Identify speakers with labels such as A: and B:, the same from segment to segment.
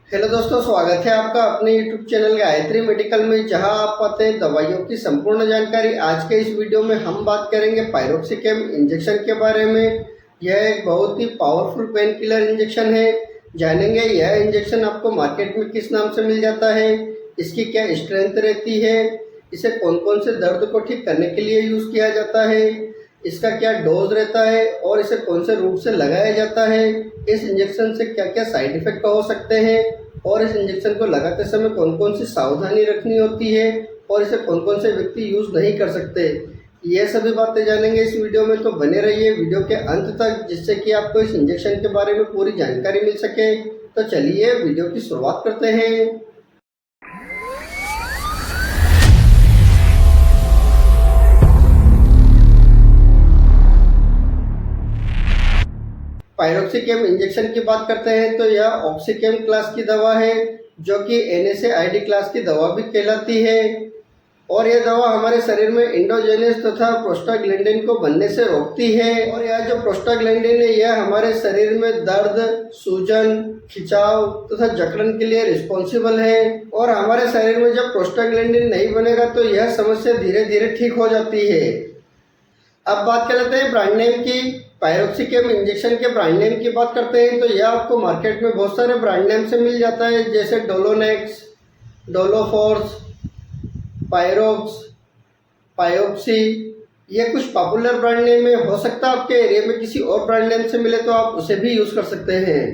A: Hello दोस्तों, स्वागत है आपका अपने यूट्यूब चैनल गायत्री मेडिकल में, जहां आप पाते हैं दवाइयों की संपूर्ण जानकारी। आज के इस वीडियो में हम बात करेंगे पायरोक्सिकेम इंजेक्शन के बारे में। यह एक बहुत ही पावरफुल पेन किलर इंजेक्शन है। जानेंगे यह इंजेक्शन आपको मार्केट में किस नाम से मिल जाता है, इसकी क्या स्ट्रेंथ रहती है, इसे कौन कौन से दर्द को ठीक करने के लिए यूज़ किया जाता है, इसका क्या डोज रहता है और इसे कौन से रूट से लगाया जाता है, इस इंजेक्शन से क्या क्या साइड इफ़ेक्ट हो सकते हैं और इस इंजेक्शन को लगाते समय कौन कौन सी सावधानी रखनी होती है और इसे कौन कौन से व्यक्ति यूज़ नहीं कर सकते। ये सभी बातें जानेंगे इस वीडियो में, तो बने रहिए वीडियो के अंत तक, जिससे कि आपको इस इंजेक्शन के बारे में पूरी जानकारी मिल सके। तो चलिए वीडियो की शुरुआत करते हैं। पायरोक्सिकेम इंजेक्शन की बात करते हैं तो यह ऑक्सीकेम क्लास की दवा है, जो कि NSAID क्लास की दवा भी कहलाती है। और यह दवा हमारे शरीर में इंडोजेनस तथा प्रोस्टाग्लैंडिन को बनने से रोकती है। और यह जो प्रोस्टाग्लैंडिन है, यह हमारे शरीर में दर्द, सूजन, खिंचाव तथा जकड़न के लिए रिस्पॉन्सिबल है। और हमारे शरीर में जब प्रोस्टाग्लैंडिन नहीं बनेगा तो यह समस्या धीरे धीरे ठीक हो जाती है। अब बात कर लेते हैं ब्रांड नेम की। पायरोक्सिकेम इंजेक्शन के ब्रांड नेम की बात करते हैं तो यह आपको मार्केट में बहुत सारे ब्रांड नेम से मिल जाता है, जैसे डोलोनेक्स, डोलोफोर्स, पायरोक्स, पायोक्सी। ये कुछ पॉपुलर ब्रांड नेम है। हो सकता है आपके एरिया में किसी और ब्रांड नेम से मिले तो आप उसे भी यूज़ कर सकते हैं।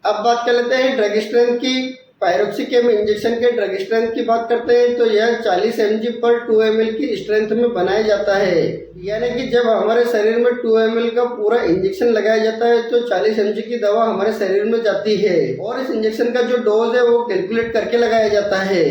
A: अब बात कर लेते हैं ड्रग स्ट्रेंथ की। पायरोक्सिकेम इंजेक्शन के ड्रग स्ट्रेंथ की बात करते हैं तो यह 40 mg पर 2 ml की स्ट्रेंथ में बनाया जाता है। यानी कि जब हमारे शरीर में 2 ml का पूरा इंजेक्शन लगाया जाता है तो 40 mg की दवा हमारे शरीर में जाती है। और इस इंजेक्शन का जो डोज है वो कैलकुलेट करके लगाया जाता है।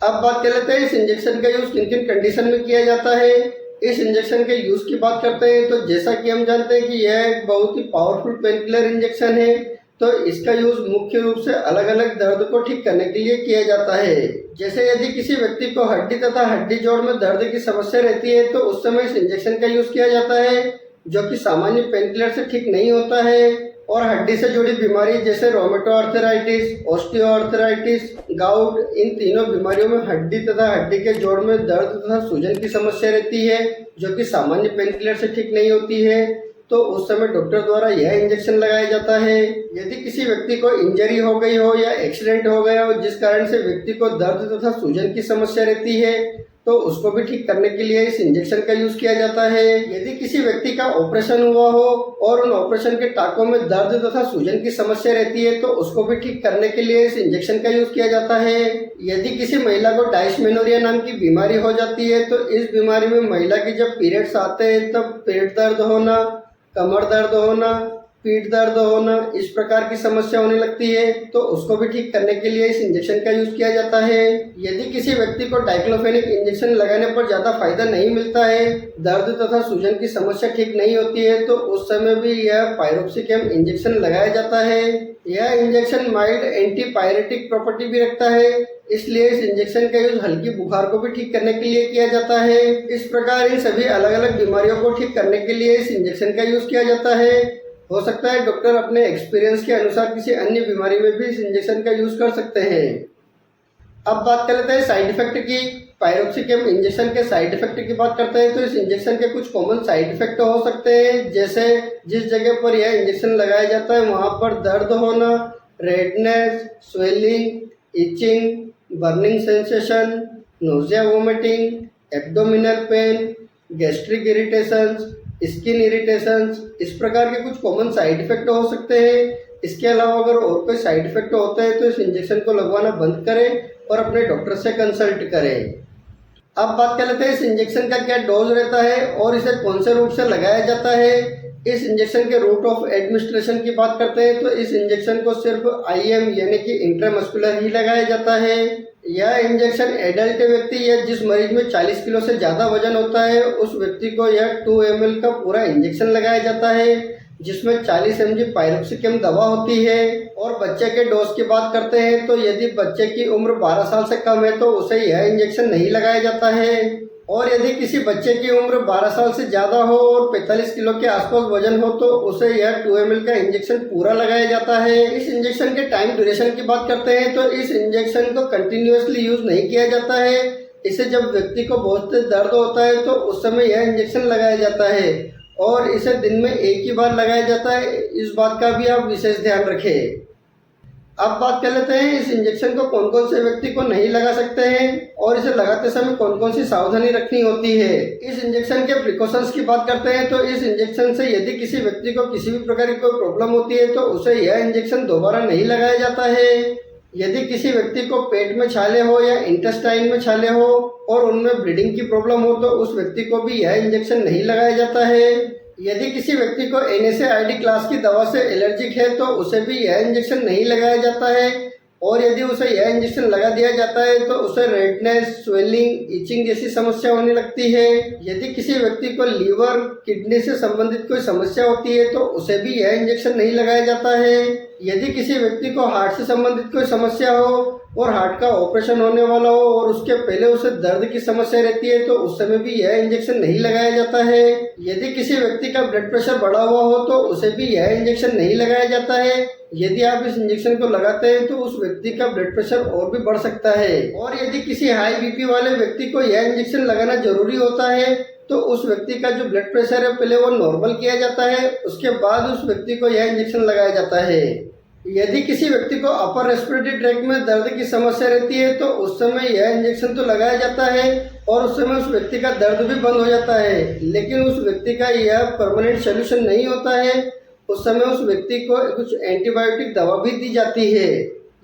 A: अब बात कर लेते हैं इस इंजेक्शन का यूज़ किन किन कंडीशन में किया जाता है। इस इंजेक्शन के यूज़ की बात करते हैं तो जैसा कि हम जानते हैं कि यह एक बहुत ही पावरफुल पेन किलर इंजेक्शन है, तो इसका यूज़ मुख्य रूप से अलग अलग दर्द को ठीक करने के लिए किया जाता है। जैसे यदि किसी व्यक्ति को हड्डी तथा हड्डी जोड़ में दर्द की समस्या रहती है तो उस समय इस इंजेक्शन का यूज़ किया जाता है, जो कि सामान्य पेन किलर से ठीक नहीं होता है। और हड्डी से जुड़ी बीमारी जैसे रोमेटो आर्थराइटिस, ऑस्टियोआर्थराइटिस, गाउट, इन तीनों बीमारियों में हड्डी तथा हड्डी के जोड़ में दर्द तथा सूजन की समस्या रहती है, जो कि सामान्य पेन किलर से ठीक नहीं होती है। तो उस समय डॉक्टर द्वारा यह इंजेक्शन लगाया जाता है। यदि किसी व्यक्ति को इंजरी हो गई हो या एक्सीडेंट हो गया हो जिस कारण से व्यक्ति को दर्द तथा सूजन की समस्या रहती है, तो उसको भी ठीक करने के लिए इस इंजेक्शन का यूज़ किया जाता है। यदि किसी व्यक्ति का ऑपरेशन हुआ हो और उन ऑपरेशन के टाँकों में दर्द तथा सूजन की समस्या रहती है तो उसको भी ठीक करने के लिए इस इंजेक्शन का यूज़ किया जाता है। यदि किसी महिला को डायस्मेनोरिया नाम की बीमारी हो जाती है तो इस बीमारी में महिला की जब पीरियड्स आते हैं तब पेट दर्द होना, कमर दर्द होना, पीठ दर्द होना, इस प्रकार की समस्या होने लगती है, तो उसको भी ठीक करने के लिए इस इंजेक्शन का यूज़ किया जाता है। यदि किसी व्यक्ति को डाइक्लोफेनेक इंजेक्शन लगाने पर ज़्यादा फायदा नहीं मिलता है, दर्द तथा सूजन की समस्या ठीक नहीं होती है, तो उस समय भी यह पायरोक्सिकेम इंजेक्शन लगाया जाता है। यह इंजेक्शन माइल्ड एंटीपायरेटिक प्रॉपर्टी भी रखता है, इसलिए इस इंजेक्शन का यूज हल्की बुखार को भी ठीक करने के लिए किया जाता है। इस प्रकार इन सभी अलग अलग बीमारियों को ठीक करने के लिए इस इंजेक्शन का यूज़ किया जाता है। हो सकता है डॉक्टर अपने एक्सपीरियंस के अनुसार किसी अन्य बीमारी में भी इस इंजेक्शन का यूज़ कर सकते हैं। अब बात कर लेते हैं साइड इफेक्ट की। पायरोक्सिकेम इंजेक्शन के साइड इफेक्ट की बात करते हैं तो इस इंजेक्शन के कुछ कॉमन साइड इफेक्ट हो सकते हैं, जैसे जिस जगह पर यह इंजेक्शन लगाया जाता है वहाँ पर दर्द होना, redness, swelling, itching, burning sensation, nausea, vomiting, abdominal pain, gastric irritations, skin irritations, इस प्रकार के कुछ कॉमन साइड इफेक्ट हो सकते हैं। इसके अलावा अगर और कोई साइड इफेक्ट होता है तो इस इंजेक्शन को लगवाना बंद करें और अपने डॉक्टर से कंसल्ट करें। अब बात कर लेते हैं इस इंजेक्शन का क्या डोज रहता है और इसे कौन से रूट से लगाया जाता है। इस इंजेक्शन के रूट ऑफ एडमिनिस्ट्रेशन की बात करते हैं तो इस इंजेक्शन को सिर्फ IM यानी कि इंट्रामस्कुलर ही लगाया जाता है। यह इंजेक्शन एडल्ट व्यक्ति या जिस मरीज में 40 किलो से ज़्यादा वजन होता है उस व्यक्ति को यह 2 ml का पूरा इंजेक्शन लगाया जाता है, जिसमें 40 mg पायरोक्सिकेम दवा होती है। और बच्चे के डोज की बात करते हैं तो यदि बच्चे की उम्र 12 साल से कम है तो उसे यह इंजेक्शन नहीं लगाया जाता है। और यदि किसी बच्चे की उम्र 12 साल से ज़्यादा हो और 45 किलो के आसपास वजन हो तो उसे यह 2 ml का इंजेक्शन पूरा लगाया जाता है। इस इंजेक्शन के टाइम ड्यूरेशन की बात करते हैं तो इस इंजेक्शन को कंटिन्यूअसली यूज नहीं किया जाता है। इसे जब व्यक्ति को बहुत तेज दर्द होता है तो उस समय यह इंजेक्शन लगाया जाता है और इसे दिन में एक ही बार लगाया जाता है। इस बात का भी आप विशेष ध्यान रखें। अब बात कर लेते हैं इस इंजेक्शन को कौन कौन से व्यक्ति को नहीं लगा सकते हैं और इसे लगाते समय कौन कौन सी सावधानी रखनी होती है। इस इंजेक्शन के प्रिकॉशंस की बात करते हैं तो इस इंजेक्शन से यदि किसी व्यक्ति को किसी भी प्रकार की कोई प्रॉब्लम होती है तो उसे यह इंजेक्शन दोबारा नहीं लगाया जाता है। यदि किसी व्यक्ति को पेट में छाले हो या इंटेस्टाइन में छाले हो और उनमें ब्लीडिंग की प्रॉब्लम हो तो उस व्यक्ति को भी यह इंजेक्शन नहीं लगाया जाता है। यदि किसी व्यक्ति को NSAID क्लास की दवा से एलर्जिक है तो उसे भी यह इंजेक्शन नहीं लगाया जाता है और यदि उसे यह इंजेक्शन लगा दिया जाता है तो उसे रेडनेस, स्वेलिंग, इचिंग जैसी समस्या होने लगती है। यदि किसी व्यक्ति को लीवर, किडनी से संबंधित कोई समस्या होती है तो उसे भी यह इंजेक्शन नहीं लगाया जाता है। यदि किसी व्यक्ति को हार्ट से संबंधित कोई समस्या हो और हार्ट का ऑपरेशन होने वाला हो और उसके पहले उसे दर्द की समस्या रहती है तो उस समय भी यह इंजेक्शन नहीं लगाया जाता है। यदि किसी व्यक्ति का ब्लड प्रेशर बढ़ा हुआ हो तो उसे भी यह इंजेक्शन नहीं लगाया जाता है। यदि आप इस इंजेक्शन को लगाते हैं तो उस व्यक्ति का ब्लड प्रेशर और भी बढ़ सकता है। और यदि किसी हाई बीपी वाले व्यक्ति को यह इंजेक्शन लगाना जरूरी होता है तो उस व्यक्ति का जो ब्लड प्रेशर है पहले वो नॉर्मल किया जाता है, उसके बाद उस व्यक्ति को यह इंजेक्शन लगाया जाता है। यदि किसी व्यक्ति को अपर रेस्पिरेटरी ट्रैक्ट में दर्द की समस्या रहती है तो उस समय यह इंजेक्शन तो लगाया जाता है और उस समय उस व्यक्ति का दर्द भी बंद हो जाता है, लेकिन उस व्यक्ति का यह परमानेंट सोल्यूशन नहीं होता है। उस समय उस व्यक्ति को कुछ एंटीबायोटिक दवा भी दी जाती है।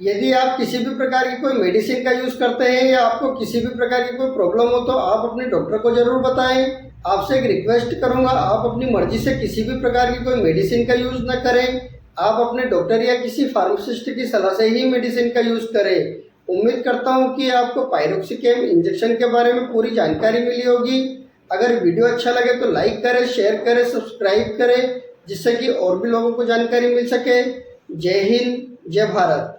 A: यदि आप किसी भी प्रकार की कोई मेडिसिन का यूज करते हैं या आपको किसी भी प्रकार की कोई प्रॉब्लम हो तो आप अपने डॉक्टर को जरूर बताएं। आपसे एक रिक्वेस्ट करूंगा, आप अपनी मर्जी से किसी भी प्रकार की कोई मेडिसिन का यूज न करें। आप अपने डॉक्टर या किसी फार्मासिस्ट की सलाह से ही मेडिसिन का यूज करें। उम्मीद करता हूं कि आपको पायरोक्सिकेम इंजेक्शन के बारे में पूरी जानकारी मिली होगी। अगर वीडियो अच्छा लगे तो लाइक करें, शेयर करें, सब्सक्राइब करें, जिससे कि और भी लोगों को जानकारी मिल सके। जय हिंद, जय भारत।